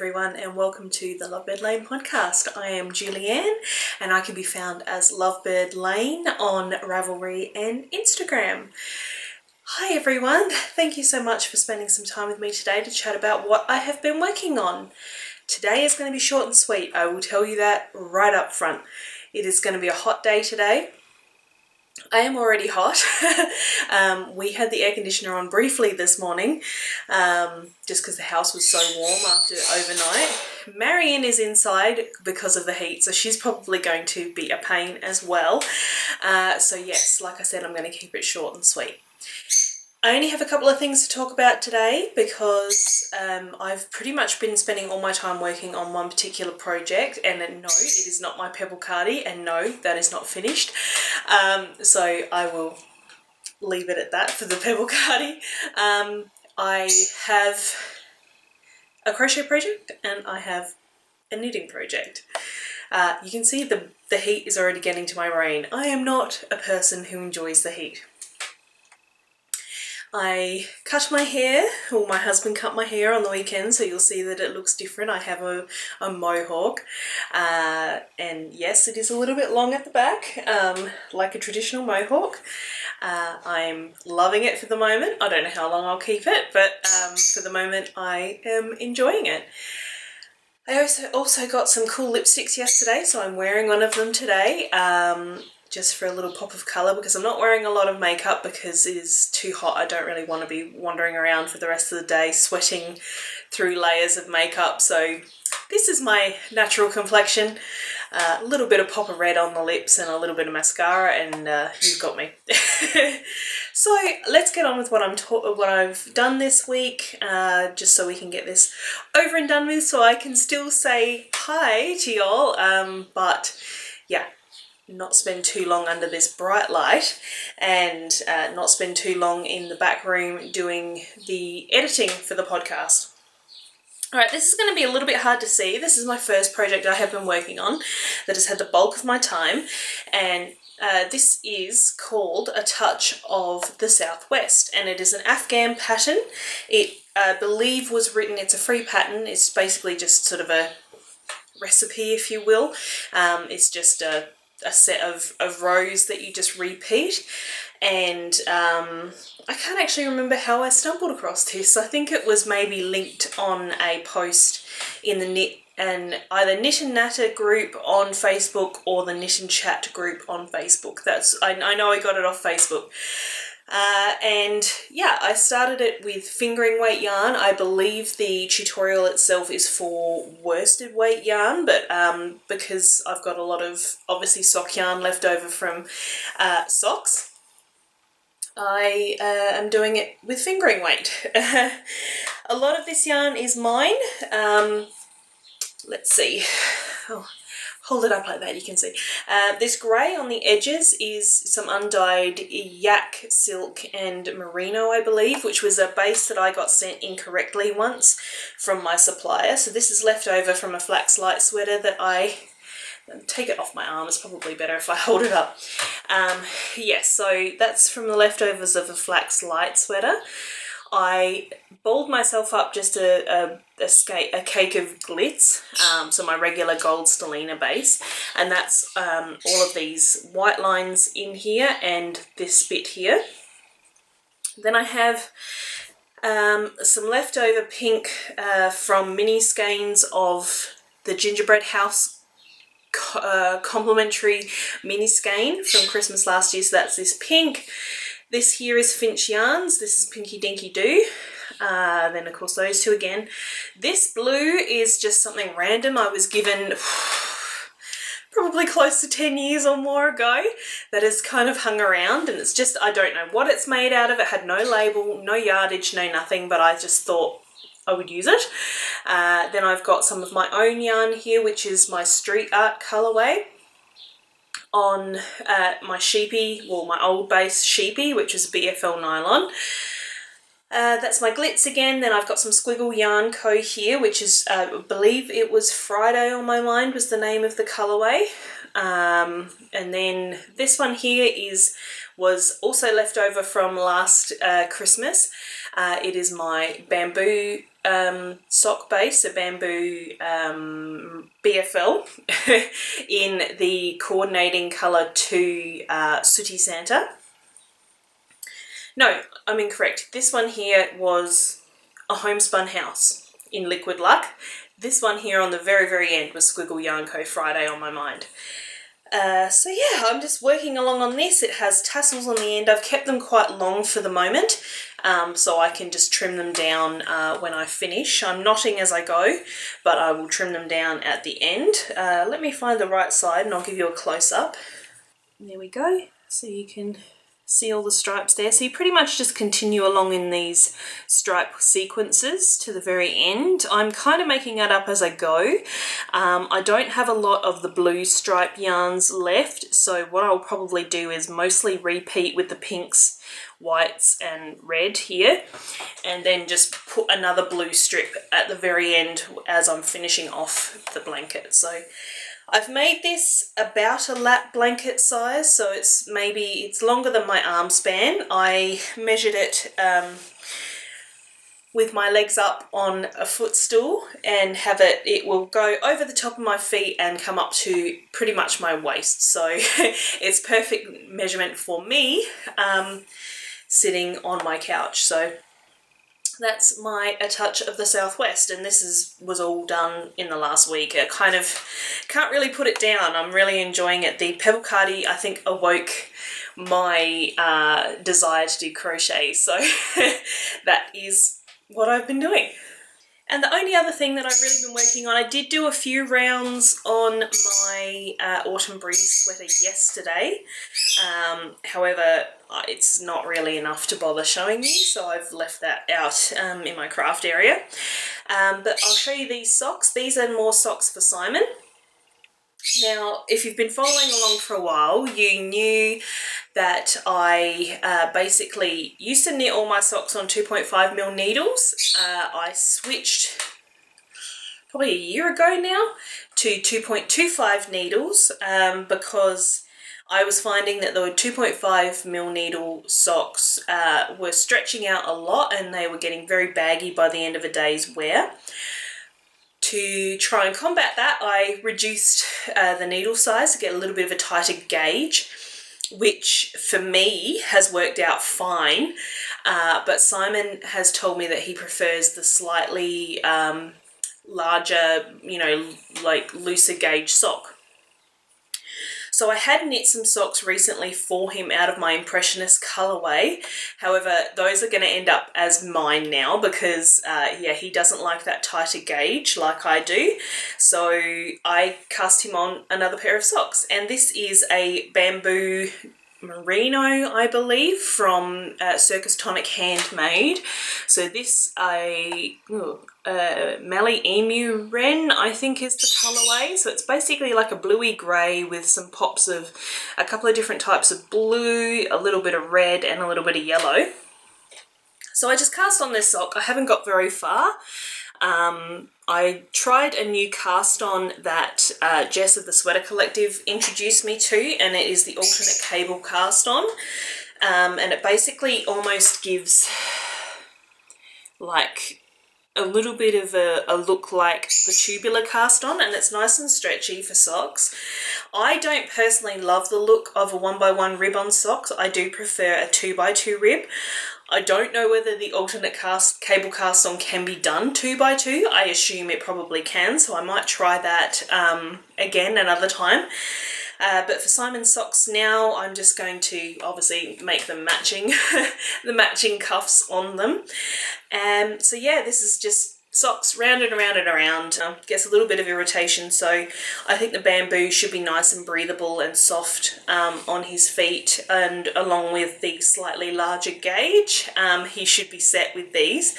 everyone, and welcome to the Lovebird Lane podcast. I am Julianne, and I can be found as Lovebird Lane on Ravelry and Instagram. Hi everyone, thank you so much for spending some time with me today to chat about what I have been working on. Today is going to be short and sweet, I will tell you that right up front. It is going to be a hot day today. I am already hot. We had the air conditioner on briefly this morning, just because the house was so warm after overnight. Marion is inside because of the heat, so she's probably going to be a pain as well. So yes, like I said, I'm going to keep it short and sweet. I only have a couple of things to talk about today because I've pretty much been spending all my time working on one particular project, and no, it is not my pebble cardi, and no, that is not finished. So I will leave it at that for the pebble cardi. I have a crochet project and I have a knitting project. You can see the heat is already getting to my brain. I am not a person who enjoys the heat. I cut my hair, or my husband cut my hair on the weekend, so you'll see that it looks different. I have a mohawk, and yes, it is a little bit long at the back, like a traditional mohawk. I'm loving it for the moment. I don't know how long I'll keep it, but for the moment I am enjoying it. I also got some cool lipsticks yesterday, so I'm wearing one of them today. Just for a little pop of colour, because I'm not wearing a lot of makeup because it is too hot. I don't really want to be wandering around for the rest of the day sweating through layers of makeup. So this is my natural complexion. A little bit of pop of red on the lips and a little bit of mascara, and you've got me. So let's get on with what I've done this week, just so we can get this over and done with, so I can still say hi to y'all. But yeah, not spend too long under this bright light, and not spend too long in the back room doing the editing for the podcast. Alright, this is going to be a little bit hard to see. This is my first project I have been working on that has had the bulk of my time, and this is called A Touch of the Southwest, and it is an Afghan pattern. It, I believe, was written, it's a free pattern. It's basically just sort of a recipe, if you will. It's just a set of rows that you just repeat, and I can't actually remember how I stumbled across this. I think it was maybe linked on a post in the either Knit and Natter group on Facebook or the Knit and Chat group on Facebook. I know I got it off Facebook. And yeah, I started it with fingering weight yarn. I believe the tutorial itself is for worsted weight yarn, but because I've got a lot of obviously sock yarn left over from socks, I am doing it with fingering weight. A lot of this yarn is mine. Let's see. Oh, hold it up like that, you can see. This grey on the edges is some undyed yak silk and merino, I believe, which was a base that I got sent incorrectly once from my supplier. So this is left over from a flax light sweater that take it off my arm, it's probably better if I hold it up. Yes, so that's from the leftovers of a flax light sweater. I balled myself up just a cake of glitz, so my regular gold stellina base, and that's all of these white lines in here and this bit here. Then I have some leftover pink from mini skeins of the Gingerbread House complimentary mini skein from Christmas last year, so that's this pink. This here is Finch Yarns. This is Pinky Dinky Doo. Then of course those two again. This blue is just something random I was given probably close to 10 years or more ago, that has kind of hung around, and it's just, I don't know what it's made out of. It had no label, no yardage, no nothing, but I just thought I would use it. Then I've got some of my own yarn here, which is my street art colourway on my sheepy, well, my old base sheepy, which is BFL nylon. That's my glitz again. Then I've got some Squiggle Yarn Co. here, which is, I believe it was Friday on My Mind was the name of the colourway. And then this one here was also left over from last Christmas. It is my bamboo sock base, a bamboo BFL in the coordinating colour to Sooty Santa. No, I'm incorrect. This one here was a homespun house in Liquid Luck. This one here on the very, very end was Squiggle Yarn Co. Friday on my mind. So yeah, I'm just working along on this. It has tassels on the end. I've kept them quite long for the moment, so I can just trim them down when I finish. I'm knotting as I go, but I will trim them down at the end. Let me find the right side and I'll give you a close-up. There we go, so you can see all the stripes there. So you pretty much just continue along in these stripe sequences to the very end. I'm kind of making that up as I go. I don't have a lot of the blue stripe yarns left, so what I'll probably do is mostly repeat with the pinks, whites and red here, and then just put another blue strip at the very end as I'm finishing off the blanket. So I've made this about a lap blanket size, so it's longer than my arm span. I measured it with my legs up on a footstool and it will go over the top of my feet and come up to pretty much my waist. So it's perfect measurement for me sitting on my couch. So that's A Touch of the Southwest, and this was all done in the last week. I kind of can't really put it down. I'm really enjoying it. The Pebble Cardi, I think, awoke my desire to do crochet, so that is what I've been doing. And the only other thing that I've really been working on, I did do a few rounds on my Autumn Breeze sweater yesterday. However, it's not really enough to bother showing you, so I've left that out in my craft area. But I'll show you these socks. These are more socks for Simon. Now, if you've been following along for a while, you knew that I basically used to knit all my socks on 2.5mm needles. I switched probably a year ago now to 2.25 needles because I was finding that the 2.5mm needle socks were stretching out a lot and they were getting very baggy by the end of a day's wear. To try and combat that, I reduced the needle size to get a little bit of a tighter gauge, which for me has worked out fine, but Simon has told me that he prefers the slightly larger, like looser gauge sock. So I had knit some socks recently for him out of my Impressionist colourway. However, those are going to end up as mine now because, he doesn't like that tighter gauge like I do. So I cast him on another pair of socks. And this is a bamboo merino, I believe, from Circus Tonic Handmade. So this Melly Emu Wren, I think, is the colourway. So it's basically like a bluey grey with some pops of a couple of different types of blue, a little bit of red and a little bit of yellow. So I just cast on this sock. I haven't got very far. I tried a new cast on that Jess of the Sweater Collective introduced me to, and it is the alternate cable cast on, and it basically almost gives like a little bit of a look like the tubular cast on, and it's nice and stretchy for socks. I don't personally love the look of a 1x1 rib on socks. I do prefer a 2x2 rib. I don't know whether the alternate cable cast on can be done 2x2. I assume it probably can, so I might try that again another time. But for Simon's socks now, I'm just going to obviously make them matching, the matching cuffs on them. So yeah, this is just socks round and around and around. Gets a little bit of irritation, so I think the bamboo should be nice and breathable and soft on his feet, and along with the slightly larger gauge, he should be set with these.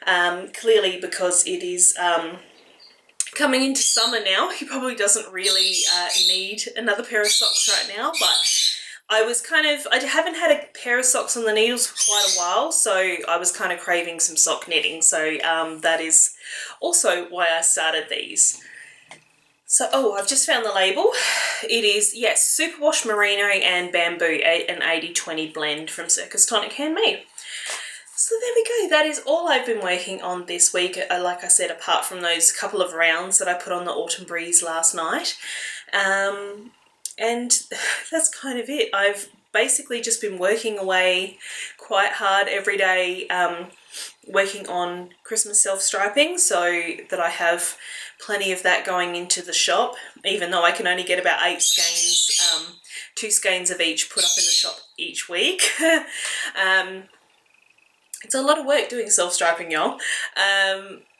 Clearly, because it is coming into summer now, he probably doesn't really need another pair of socks right now, but I haven't had a pair of socks on the needles for quite a while, so I was kind of craving some sock knitting, so that is also why I started these. So, I've just found the label. It is, yes, Superwash Merino and Bamboo, an 80-20 blend from Circus Tonic Handmade. So there we go. That is all I've been working on this week, like I said, apart from those couple of rounds that I put on the Autumn Breeze last night. And that's kind of it. I've basically just been working away quite hard every day, working on Christmas self-striping so that I have plenty of that going into the shop, even though I can only get about 8 skeins, 2 skeins of each put up in the shop each week. It's a lot of work doing self-striping, y'all.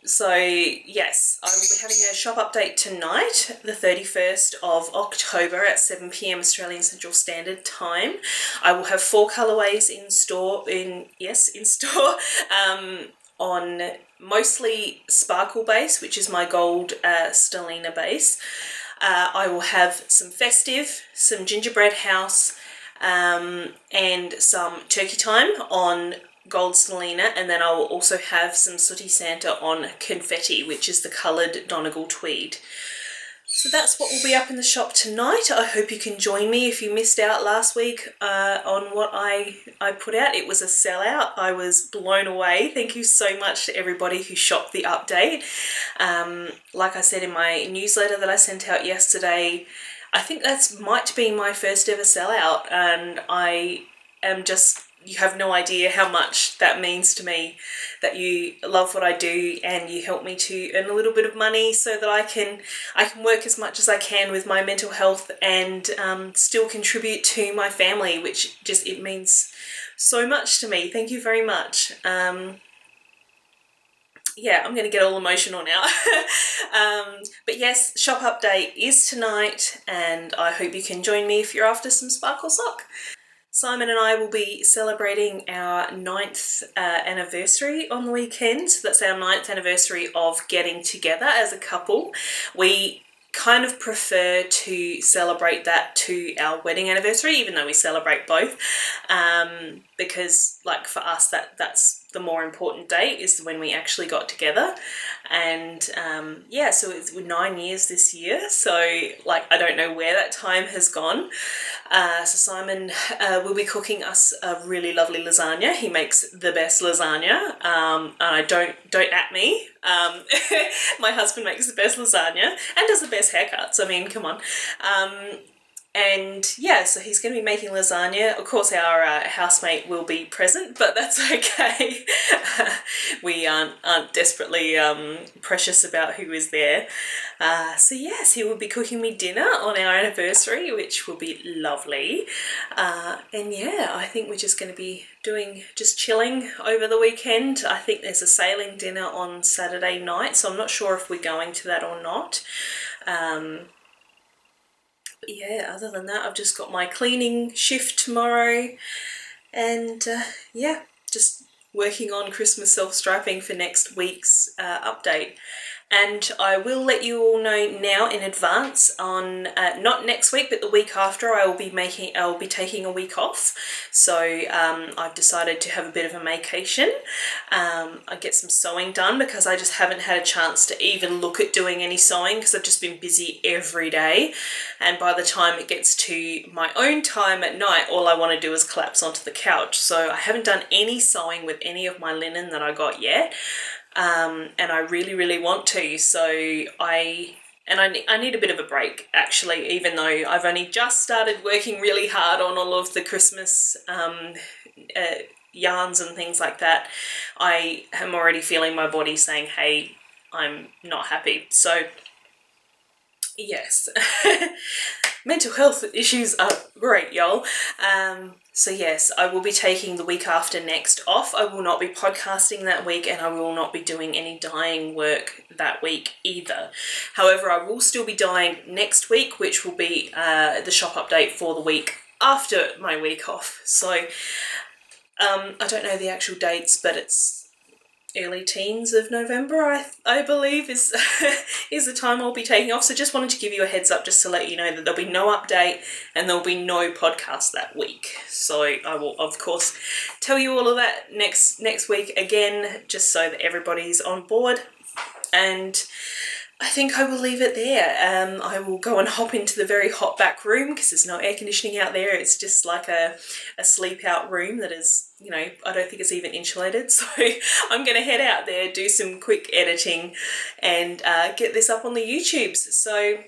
So yes, I will be having a shop update tonight, the 31st of October at 7 p.m. Australian Central Standard Time. I will have 4 colourways in store, on mostly sparkle base, which is my gold Stellina base. I will have some festive, some gingerbread house, and some turkey time on gold Stellina, and then I will also have some Sooty Santa on confetti, which is the coloured Donegal tweed. So that's what will be up in the shop tonight. I hope you can join me if you missed out last week on what I put out. It was a sellout. I was blown away. Thank you so much to everybody who shopped the update. Like I said in my newsletter that I sent out yesterday, I think that's might be my first ever sellout, and I am just, you have no idea how much that means to me, that you love what I do and you help me to earn a little bit of money so that I can work as much as I can with my mental health and still contribute to my family, which just, it means so much to me. Thank you very much. Yeah, I'm going to get all emotional now. But yes, shop update is tonight, and I hope you can join me if you're after some sparkle sock. Simon and I will be celebrating our 9th anniversary on the weekend. So that's our 9th anniversary of getting together as a couple. We kind of prefer to celebrate that to our wedding anniversary, even though we celebrate both, because like for us that's the more important date, is when we actually got together. And yeah, so it's 9 years this year, so like I don't know where that time has gone. So Simon will be cooking us a really lovely lasagna. He makes the best lasagna, and I don't at me. My husband makes the best lasagna and does the best haircuts. I mean, come on. And yeah, so he's going to be making lasagna. Of course, our housemate will be present, but that's okay. We aren't desperately precious about who is there. So yes, he will be cooking me dinner on our anniversary, which will be lovely. And yeah, I think we're just going to be just chilling over the weekend. I think there's a sailing dinner on Saturday night, so I'm not sure if we're going to that or not. But yeah, other than that, I've just got my cleaning shift tomorrow, and yeah, just working on Christmas self-striping for next week's update. And I will let you all know now in advance on not next week, but the week after. I will be taking a week off. So I've decided to have a bit of a vacation. I get some sewing done because I just haven't had a chance to even look at doing any sewing because I've just been busy every day. And by the time it gets to my own time at night, all I want to do is collapse onto the couch. So I haven't done any sewing with any of my linen that I got yet. And I really, really want to. So I need a bit of a break, actually, even though I've only just started working really hard on all of the Christmas yarns and things like that. I am already feeling my body saying, hey, I'm not happy. So yes, mental health issues are great, y'all. So yes, I will be taking the week after next off. I will not be podcasting that week, and I will not be doing any dyeing work that week either. However, I will still be dyeing next week, which will be the shop update for the week after my week off. So I don't know the actual dates, but it's early teens of November, I believe, is is the time I'll be taking off. So just wanted to give you a heads up just to let you know that there'll be no update and there'll be no podcast that week. So I will, of course, tell you all of that next week again, just so that everybody's on board. And I think I will leave it there. I will go and hop into the very hot back room because there's no air conditioning out there. It's just like a sleep out room that is, you know, I don't think it's even insulated. So I'm going to head out there, do some quick editing and get this up on the YouTubes. So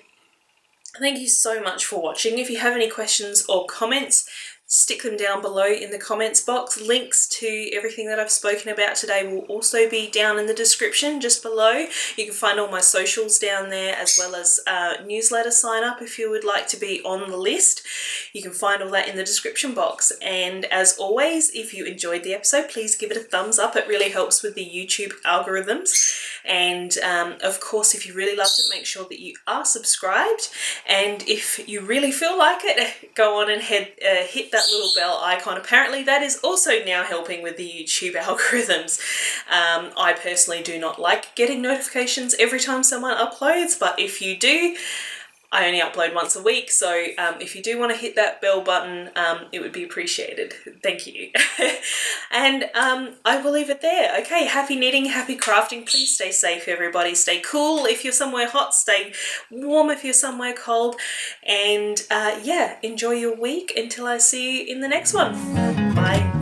thank you so much for watching. If you have any questions or comments, stick them down below in the comments box. Links to everything that I've spoken about today will also be down in the description just below. You can find all my socials down there, as well as newsletter sign up if you would like to be on the list. You can find all that in the description box. And as always, if you enjoyed the episode, please give it a thumbs up. It really helps with the YouTube algorithms. And of course, if you really loved it, make sure that you are subscribed. And if you really feel like it, go on and hit that little bell icon. Apparently that is also now helping with the YouTube algorithms. I personally do not like getting notifications every time someone uploads, but if you do, I only upload once a week, so if you do want to hit that bell button, it would be appreciated. Thank you. And I will leave it there. Okay, happy knitting, happy crafting. Please stay safe, everybody. Stay cool if you're somewhere hot. Stay warm if you're somewhere cold. And yeah, enjoy your week until I see you in the next one. Bye.